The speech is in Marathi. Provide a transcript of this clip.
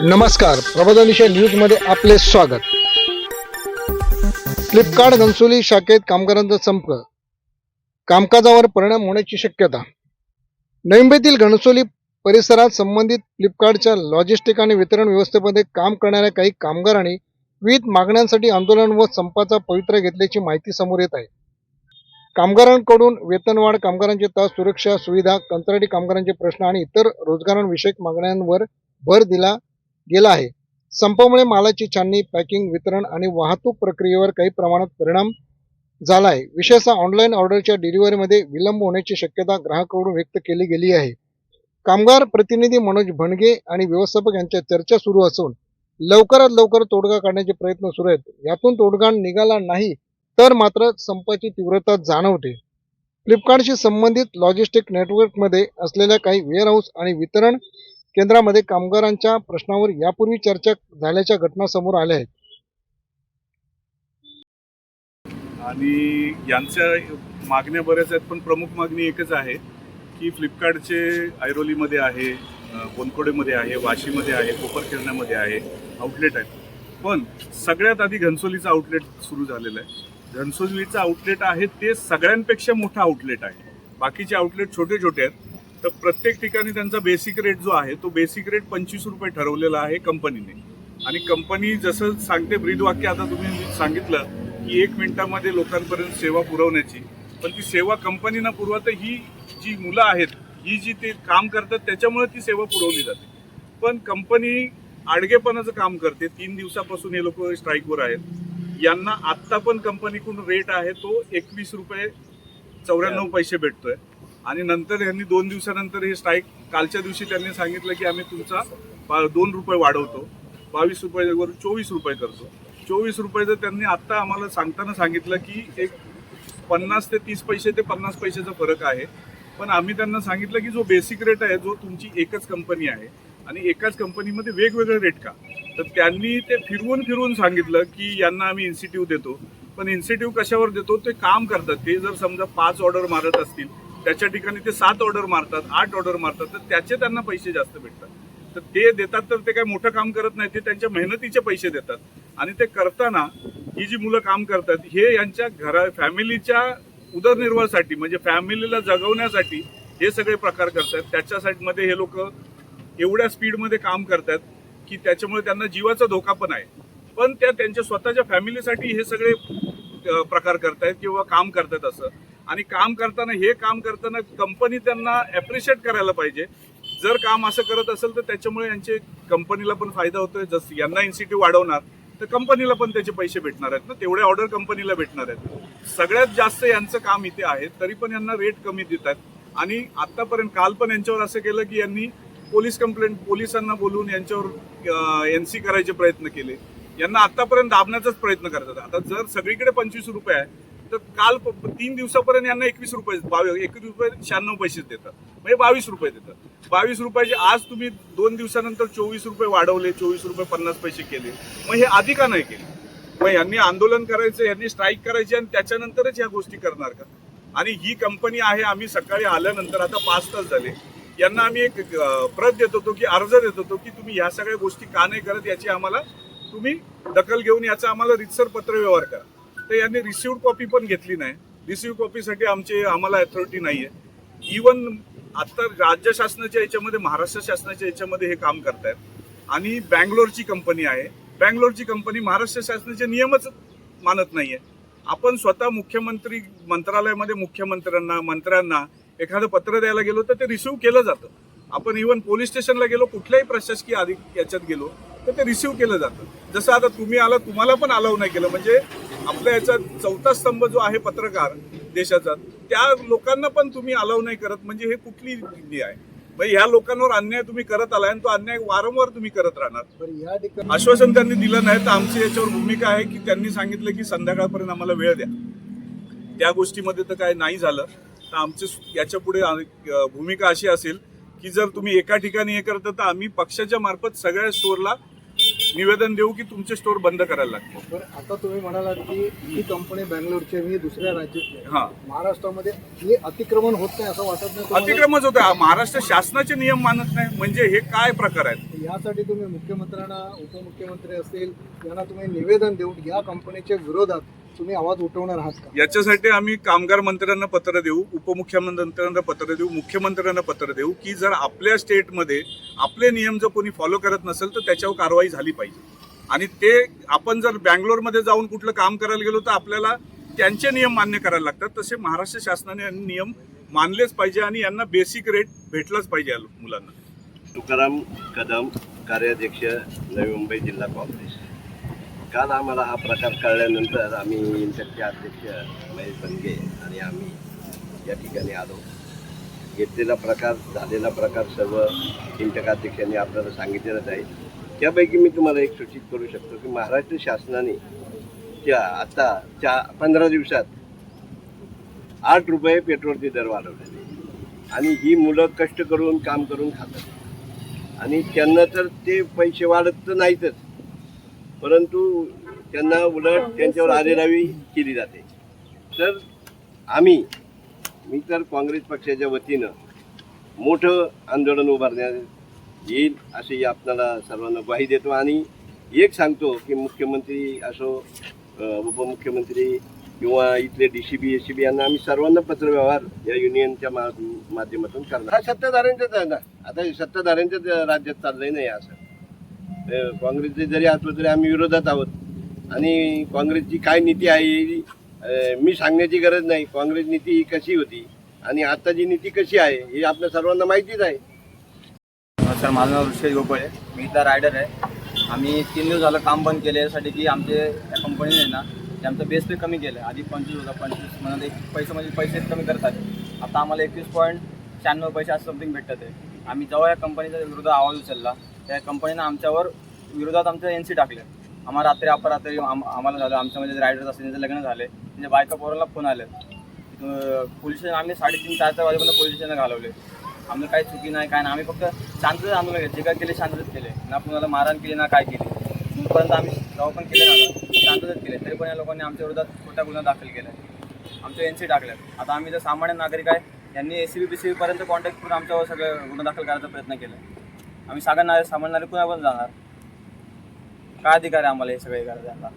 नमस्कार, प्रबोधनविषय न्यूजमध्ये आपले स्वागत. फ्लिपकार्ट घनसोली शाखेत कामगारांचा संप, कामकाजावर परिणाम होण्याची शक्यता. नवी मुंबईतील घनसोली परिसरात संबंधित फ्लिपकार्टच्या लॉजिस्टिक आणि वितरण व्यवस्थेमध्ये काम करणाऱ्या काही कामगारांनी विविध मागण्यांसाठी आंदोलन व संपाचा पवित्रा घेतल्याची माहिती समोर येत आहे. कामगारांकडून वेतनवाढ, कामगारांचे तास, सुरक्षा सुविधा, कंत्राटी कामगारांचे प्रश्न आणि इतर रोजगारांविषयक मागण्यांवर भर दिला गेला आहे. संपामुळे मालाची छाननी, पॅकिंग, वितरण आणि वाहतूक प्रक्रियेवर काही प्रमाणात परिणाम झाला आहे. विशेषतः ऑनलाईन ऑर्डरच्या डिलिव्हरीमध्ये विलंब होण्याची शक्यता ग्राहकांकडून व्यक्त केली गेली आहे. कामगार प्रतिनिधी मनोज भणगे आणि व्यवस्थापक यांच्या चर्चा सुरू असून लवकरात लवकर तोडगा काढण्याचे प्रयत्न सुरू आहेत. यातून तोडगा निघाला नाही तर मात्र संपाची तीव्रता जाणवते. फ्लिपकार्टशी संबंधित लॉजिस्टिक नेटवर्कमध्ये असलेल्या काही वेअरहाऊस आणि वितरण केंद्रामध्ये कामगारांच्या प्रश्नावर यापूर्वी चर्चा झाल्याच्या घटना समोर आल्या आहेत. आणि यांच्या मागण्या बऱ्याच आहेत, पण प्रमुख मागणी एकच आहे की फ्लिपकार्टचे ऐरोलीमध्ये आहे, बोनकोडेमध्ये आहे, वाशीमध्ये आहे, कोपरखिरण्यामध्ये आहे, आउटलेट आहेत. पण सगळ्यात आधी घनसोलीचं आउटलेट सुरू झालेलं आहे. घनसोलीचं आउटलेट आहे ते सगळ्यांपेक्षा मोठं आउटलेट आहे. बाकीचे आउटलेट छोटे छोटे आहेत. तर प्रत्येक ठिकाणी त्यांचा बेसिक रेट जो आहे तो बेसिक रेट 25 रुपये ठरवलेला आहे कंपनीने. आणि कंपनी जसं सांगते, ब्रीदवाक्य आता तुम्ही सांगितलं की 1 मिनिटामध्ये लोकांपर्यंत सेवा पुरवण्याची, पण ती सेवा कंपनीनं पुरवत, ही जी मुलं आहेत, ही जी ते काम करतात त्याच्यामुळे ती सेवा पुरवली जाते. पण कंपनी आडगेपणाचं काम करते. 3 दिवसापासून हे लोक स्ट्राईकवर आहेत. यांना आत्ता पण कंपनीकडून रेट आहे तो 21 रुपये 94 पैसे भेटतोय. आणि नंतर यांनी 2 दिवसानंतर हे स्ट्राईक, कालच्या दिवशी त्यांनी सांगितलं की आम्ही तुमचा 2 रुपये वाढवतो, 22 रुपयावरून 24 रुपये करतो. 24 रुपये जर त्यांनी आत्ता आम्हाला सांगताना सांगितलं की एक 50 ते 30 पैसे ते 50 पैशाचा फरक आहे. पण आम्ही त्यांना सांगितलं की जो बेसिक रेट आहे, जो तुमची एकच कंपनी आहे आणि एकाच कंपनीमध्ये वेगवेगळे रेट का, तर त्यांनी ते फिरवून सांगितलं की यांना आम्ही इन्सेंटिव्ह देतो. पण इन्सेंटिव्ह कशावर देतो, ते काम करतात. ते जर समजा 5 ऑर्डर मारत असतील त्याच्या ठिकाणी ते 7 ऑर्डर मारतात, 8 ऑर्डर मारतात, तर त्याचे त्यांना पैसे जास्त भेटतात. तर ते देतात, तर ते काय मोठं काम करत नाही, ते त्यांच्या मेहनतीचे पैसे देतात. आणि ते करताना ही जी मुलं काम करतात हे यांच्या फॅमिलीच्या उदरनिर्वाहासाठी, म्हणजे फॅमिलीला जगवण्यासाठी हे सगळे प्रकार करतात. त्याच्यासाठी मध्ये हे लोक एवढ्या स्पीडमध्ये काम करतात की त्याच्यामुळे त्यांना जीवाचा धोका पण आहे. पण त्या त्यांच्या स्वतःच्या फॅमिलीसाठी हे सगळे प्रकार करतायत किंवा काम करतात असं. आणि काम करताना कंपनी त्यांना ॲप्रिशिएट करायला पाहिजे. जर काम असं करत असेल तर त्याच्यामुळे यांचे कंपनीला पण फायदा होतोय. जसं यांना इन्सेंटिव्ह वाढवणार तर कंपनीला पण त्याचे पैसे भेटणार आहेत ना, तेवढे ऑर्डर कंपनीला भेटणार आहेत. सगळ्यात जास्त यांचं काम इथे आहे, तरी पण यांना रेट कमी देतात. आणि आतापर्यंत काल पण यांच्यावर असं केलं की यांनी पोलिसांना बोलवून यांच्यावर NC करायचे प्रयत्न केले. यांना आतापर्यंत दाबण्याचाच प्रयत्न करतात. आता जर सगळीकडे 25 रुपये आहे तर काल 3 दिवसापर्यंत यांना 21 रुपये 96 पैसे देतात, म्हणजे 22 रुपये देतात. 22 रुपयाचे आज तुम्ही 2 दिवसानंतर 24 रुपये वाढवले, 24 रुपये 50 पैसे केले. मग हे आधी का नाही केले? मग यांनी आंदोलन करायचं, यांनी स्ट्राईक करायची आणि त्याच्यानंतरच ह्या गोष्टी करणार का? आणि ही कंपनी आहे, आम्ही सकाळी आल्यानंतर आता 5 तास झाले, यांना आम्ही एक प्रत देत होतो की अर्ज देत होतो की तुम्ही ह्या सगळ्या गोष्टी का नाही करत, याची आम्हाला तुम्ही दखल घेऊन याचा आम्हाला रीतसर पत्रव्यवहार करा. तर यांनी रिसिव्ड कॉपी पण घेतली नाही. रिसिव्ड कॉपीसाठी आम्हाला अथॉरिटी नाही आहे. इवन आता राज्य शासनाच्या याच्यामध्ये, महाराष्ट्र शासनाच्या याच्यामध्ये हे काम करतायत. आणि बँगलोरची कंपनी आहे. बँगलोरची कंपनी महाराष्ट्र शासनाचे नियमच मानत नाहीये. आपण स्वतः मुख्यमंत्री मंत्रालयामध्ये मंत्र्यांना एखादं पत्र द्यायला गेलो तर ते रिसिव्ह केलं जातं. आपण इव्हन पोलीस स्टेशनला गेलो, कुठल्याही प्रशासकीय याच्यात गेलो तर ते रिसिव्ह केलं जातं. जसं आता तुम्ही आला, तुम्हाला पण अलाव नाही केलं. म्हणजे आपल्या याचा 4था स्तंभ जो आहे पत्रकार देशाचा, त्या लोकांना पण तुम्ही अलाव नाही करत. म्हणजे हे कुठली नीती आहे? म्हणजे ह्या लोकांवर अन्याय तुम्ही करत आलाय आणि तो अन्याय वारंवार तुम्ही करत राहणार. आश्वासन त्यांनी दिलं नाही. तर आमची याच्यावर भूमिका आहे की त्यांनी सांगितलं की संध्याकाळपर्यंत आम्हाला वेळ द्या. त्या गोष्टीमध्ये तर काय नाही झालं. तर आमची याच्या पुढे भूमिका अशी असेल की जर तुम्ही एका ठिकाणी हे करता तर आम्ही पक्षाच्या मार्फत सगळ्या स्टोअरला निवेदन देऊ की तुमचे स्टोअर बंद करायला लागतो. बरं, आता तुम्ही म्हणालात की ही कंपनी बँगलोरची आहे, ही दुसऱ्या राज्यातली आहे. हा, महाराष्ट्रामध्ये हे अतिक्रमण होत नाही असं वाटत नाही तुम्हाला? अतिक्रमच होतं. महाराष्ट्र शासनाचे नियम मानत नाही म्हणजे हे काय प्रकार आहेत? यासाठी तुम्ही मुख्यमंत्र्यांना, उपमुख्यमंत्री असतील यांना तुम्ही निवेदन देऊन या कंपनीच्या विरोधात तुम्ही आवाज उठवणार आहात का? याच्यासाठी आम्ही कामगार मंत्र्यांना पत्र देऊ, उपमुख्यमंत्र्यांना पत्र देऊ, मुख्यमंत्र्यांना पत्र देऊ की जर आपल्या स्टेटमध्ये आपले नियम जर कोणी फॉलो करत नसेल तर त्याच्यावर कारवाई झाली पाहिजे. आणि ते आपण जर बँगलोरमध्ये जाऊन कुठलं काम करायला गेलो तर आपल्याला त्यांचे नियम मान्य करायला लागतात. तसे महाराष्ट्र शासनाने नियम मानलेच पाहिजे आणि यांना बेसिक रेट भेटलाच पाहिजे या मुलांना. तुकाराम कदम, कार्याध्यक्ष नवी मुंबई जिल्हा काँग्रेस. काल आम्हाला हा प्रकार कळल्यानंतर आम्ही इंटरचे अध्यक्ष महेश बनगे आणि आम्ही या ठिकाणी आलो. घेतलेला प्रकार, झालेला प्रकार सर्व इंटक अध्यक्षांनी आपल्याला सांगितलेलंच आहे. त्यापैकी मी तुम्हाला एक सूचित करू शकतो की महाराष्ट्र शासनाने आता 15 दिवसात 8 रुपये पेट्रोलचे दर वाढवलेले आणि ही मुलं कष्ट करून काम करून खातात आणि त्यांना तर ते पैसे वाढत तर नाहीतच, परंतु त्यांना उलट त्यांच्यावर आरेरावी केली जाते. तर मी तर काँग्रेस पक्षाच्या वतीनं मोठं आंदोलन उभारण्यात येईल अशी आपल्याला सर्वांना ग्वाही देतो. आणि एक सांगतो की मुख्यमंत्री असो, उपमुख्यमंत्री किंवा इथले DCB, SCB यांना आम्ही सर्वांना पत्रव्यवहार या युनियनच्या माध्यमातून करणार. हा सत्ताधाऱ्यांचाच आहे ना, आता सत्ताधाऱ्यांच्याच राज्यात चाललंय नाही असं. काँग्रेसचे जरी असलं तरी आम्ही विरोधात आहोत आणि काँग्रेसची काय नीती आहे मी सांगण्याची गरज नाही. काँग्रेस नीती ही कशी होती आणि आता जी नीती कशी आहे हे आपल्या सर्वांना माहितीच आहे. सर, माझं नाव ऋषिकेश गोपाळे, मी इथला रायडर आहे. आम्ही 3 दिवस झालं काम बंद केले यासाठी की आमचे या कंपनीने ना ते आमचा बेस पे कमी केलं. आधी 25 होता, 25 म्हणून पैसे कमी करतात. आता आम्हाला 21.96 पैसे असं समथिंग भेटतात आहे. आम्ही जेव्हा या कंपनीच्या विरोधात आवाज उचलला त्या कंपनीनं आमच्यावर विरोधात आमचं NC टाकले. आम्हाला रात्री अपरात्री आम्हाला झालं, आमच्यामध्ये रायडर्स असतील त्यांचे लग्न झाले, त्यांच्या बायका पोराला फोन आले. पोलीस स्टेशन आम्ही 3:30-4 वाजेपर्यंत पोलीस स्टेशनला घालवले. आम्ही काही चुकी नाही काय नाही, आम्ही फक्त शांततेत आंदोलन केले. जे काय केले शांततेत केले, ना कुणाला मारहाण केली ना काय केली. इथपर्यंत आम्ही जेव्हा पण केले ना शांततेत केले, तरी पण या लोकांनी आमच्या विरोधात खोटा गुन्हा दाखल केला आहे, आमचे NC टाकल्यात. आता आम्ही जर सामान्य नागरिक आहे, यांनी ACB BCB पर्यंत कॉन्टॅक्ट करून आमच्यावर सगळं गुन्हा दाखल करायचा प्रयत्न केला. आम्ही सामान्य नागरिक कुणापर्यंत जाणार? काय अधिकार आहे आम्हाला हे सगळं करायचं आता?